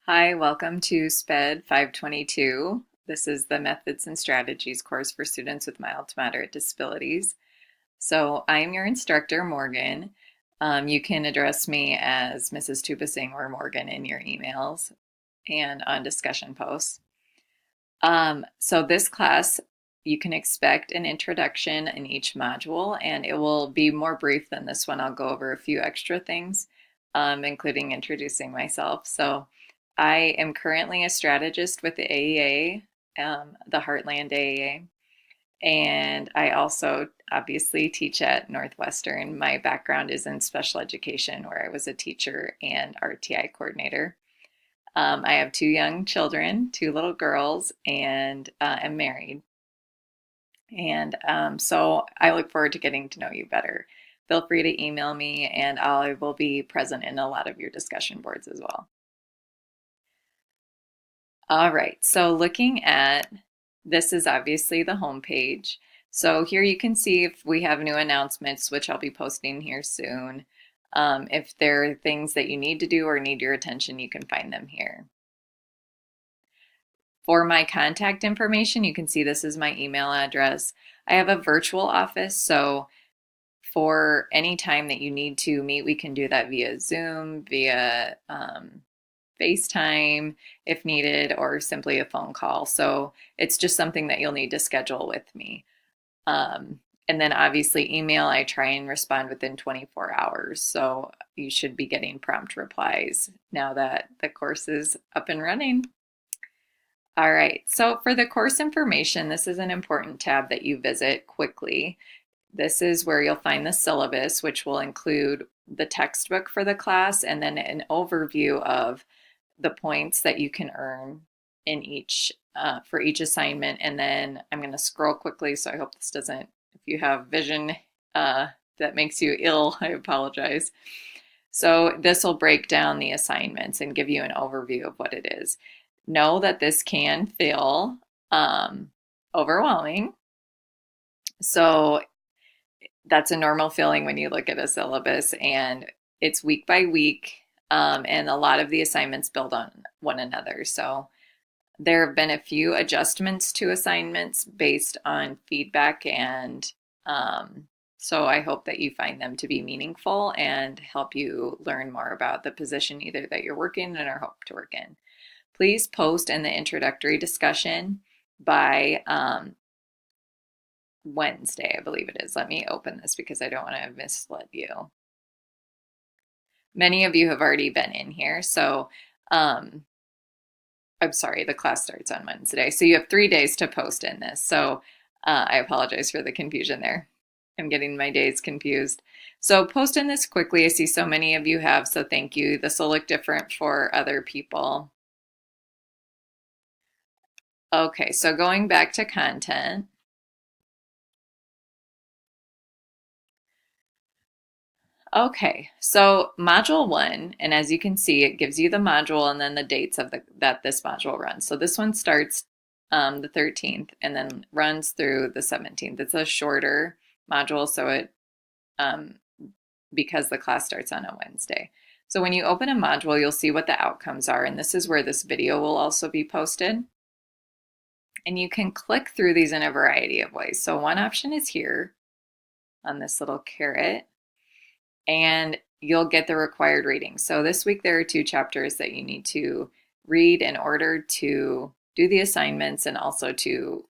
Hi, welcome to SPED 522. This is the Methods and Strategies course for students with mild to moderate disabilities. So I'm your instructor, Morgan. You can address me as Mrs. Tubasing or Morgan in your emails and on discussion posts. So this class, you can expect an introduction in each module, and it will be more brief than this one. I'll go over a few extra things, including introducing myself. So I am currently a strategist with the AEA, the Heartland AEA, and I also obviously teach at Northwestern. My background is in special education, where I was a teacher and RTI coordinator. I have two young children, two little girls, and am married. And so I look forward to getting to know you better. Feel free to email me, and I will be present in a lot of your discussion boards as well. All right, so looking at this is obviously the home page. So here you can see if we have new announcements, which I'll be posting here soon. If there are things that you need to do or need your attention, you can find them here. For my contact information, you can see this is my email address. I have a virtual office, so for any time that you need to meet, we can do that via Zoom, via FaceTime if needed, or simply a phone call. So it's just something that you'll need to schedule with me. And then obviously email, I try and respond within 24 hours. So you should be getting prompt replies now that the course is up and running. All right, so for the course information, this is an important tab that you visit quickly. This is where you'll find the syllabus, which will include the textbook for the class and then an overview of the points that you can earn in each for each assignment. And then I'm going to scroll quickly, so I hope this doesn't, if you have vision that makes you ill, I apologize. So this will break down the assignments and give you an overview of what it is. Know that this can feel overwhelming. So that's a normal feeling when you look at a syllabus, and it's week by week, and a lot of the assignments build on one another. So there have been a few adjustments to assignments based on feedback, and so I hope that you find them to be meaningful and help you learn more about the position either that you're working in or hope to work in. Please post in the introductory discussion by Wednesday, I believe it is. Let me open this because I don't want to mislead you. Many of you have already been in here, so I'm sorry, the class starts on Wednesday. So you have 3 days to post in this. So I apologize for the confusion there. I'm getting my days confused. So post in this quickly. I see so many of you have, so thank you. This will look different for other people. Okay, so going back to content. Okay, so module 1, and as you can see, it gives you the module and then the dates of that this module runs. So this one starts the 13th and then runs through the 17th. It's a shorter module, so it because the class starts on a Wednesday. So when you open a module, you'll see what the outcomes are, and this is where this video will also be posted. And you can click through these in a variety of ways. So one option is here on this little caret, and you'll get the required reading. So this week there are 2 chapters that you need to read in order to do the assignments and also to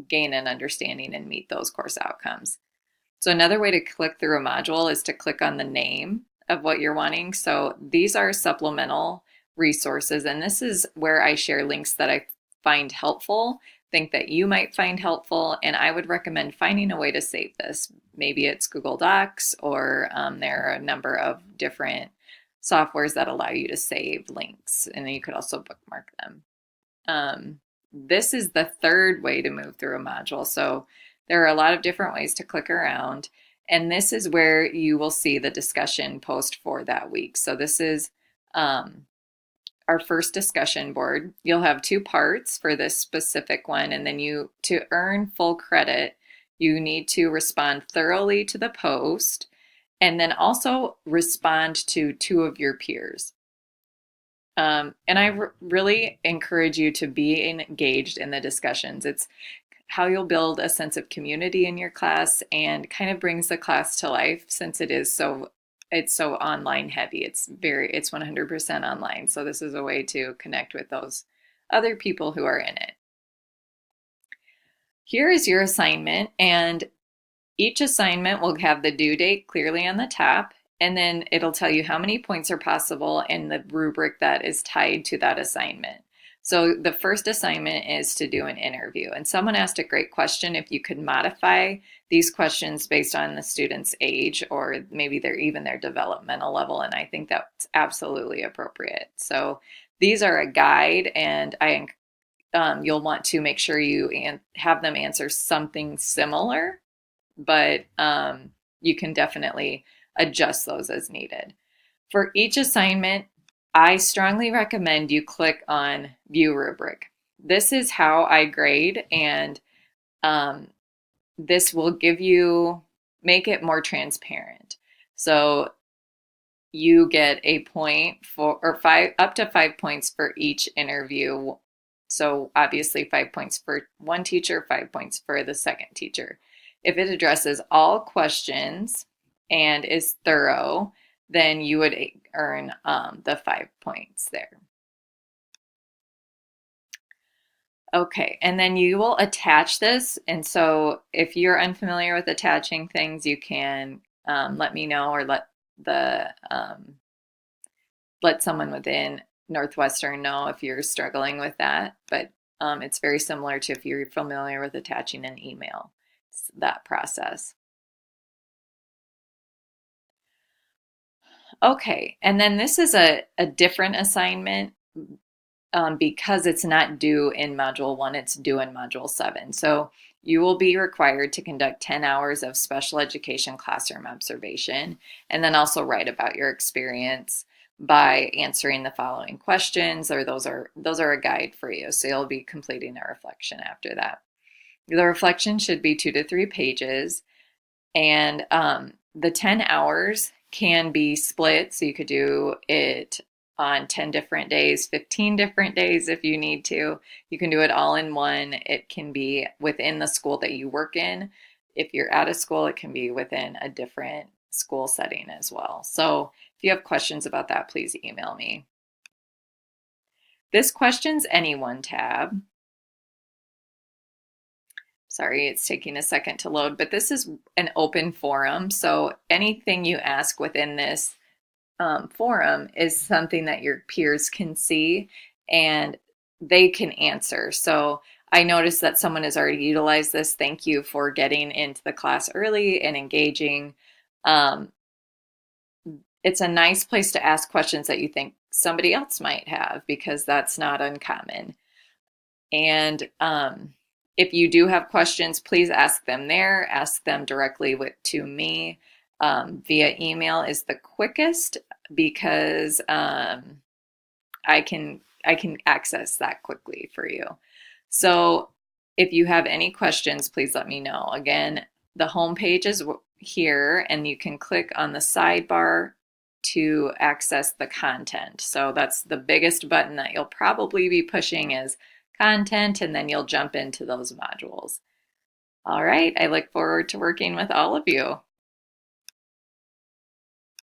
gain an understanding and meet those course outcomes. So another way to click through a module is to click on the name of what you're wanting. So these are supplemental resources, and this is where I share links that I find helpful, think that you might find helpful, and I would recommend finding a way to save this. Maybe it's Google Docs, or there are a number of different softwares that allow you to save links, and then you could also bookmark them. This is the third way to move through a module. So there are a lot of different ways to click around, and this is where you will see the discussion post for that week. So this is our first discussion board. You'll have 2 parts for this specific one, and then to earn full credit, you need to respond thoroughly to the post and then also respond to 2 of your peers. And I really encourage you to be engaged in the discussions. It's how you'll build a sense of community in your class and kind of brings the class to life since it's so online heavy. It's 100% online. So this is a way to connect with those other people who are in it. Here is your assignment, and each assignment will have the due date clearly on the top, and then it'll tell you how many points are possible and the rubric that is tied to that assignment. So the first assignment is to do an interview, and someone asked a great question if you could modify these questions based on the student's age or maybe their developmental level, and I think that's absolutely appropriate. So these are a guide, and you'll want to make sure you have them answer something similar, but you can definitely adjust those as needed. For each assignment, I strongly recommend you click on View Rubric. This is how I grade, and this will make it more transparent. So you get a point up to 5 points for each interview. So obviously 5 points for one teacher, 5 points for the second teacher. If it addresses all questions and is thorough, then you would earn the 5 points there. Okay, and then you will attach this. And so if you're unfamiliar with attaching things, you can let me know, or let someone within Northwestern know if you're struggling with that. But it's very similar to if you're familiar with attaching an email. It's that process. Okay, and then this is a different assignment because it's not due in Module 1, it's due in Module 7. So you will be required to conduct 10 hours of special education classroom observation, and then also write about your experience by answering the following questions, or those are a guide for you. So you'll be completing a reflection after that. The reflection should be 2 to 3 pages, and the 10 hours can be split. So you could do it on 10 different days, 15 different days if you need to. You can do it all in one. It can be within the school that you work in. If you're out of school, it can be within a different school setting as well. So if you have questions about that, please email me. This Questions Anyone tab. Sorry, it's taking a second to load, but this is an open forum. So anything you ask within this forum is something that your peers can see and they can answer. So I noticed that someone has already utilized this. Thank you for getting into the class early and engaging. It's a nice place to ask questions that you think somebody else might have, because that's not uncommon. And if you do have questions, please ask them there. Ask them directly to me. Via email is the quickest, because I can access that quickly for you. So if you have any questions, please let me know. Again, the home page is here, and you can click on the sidebar to access the content. So that's the biggest button that you'll probably be pushing, is content, and then you'll jump into those modules. All right, I look forward to working with all of you.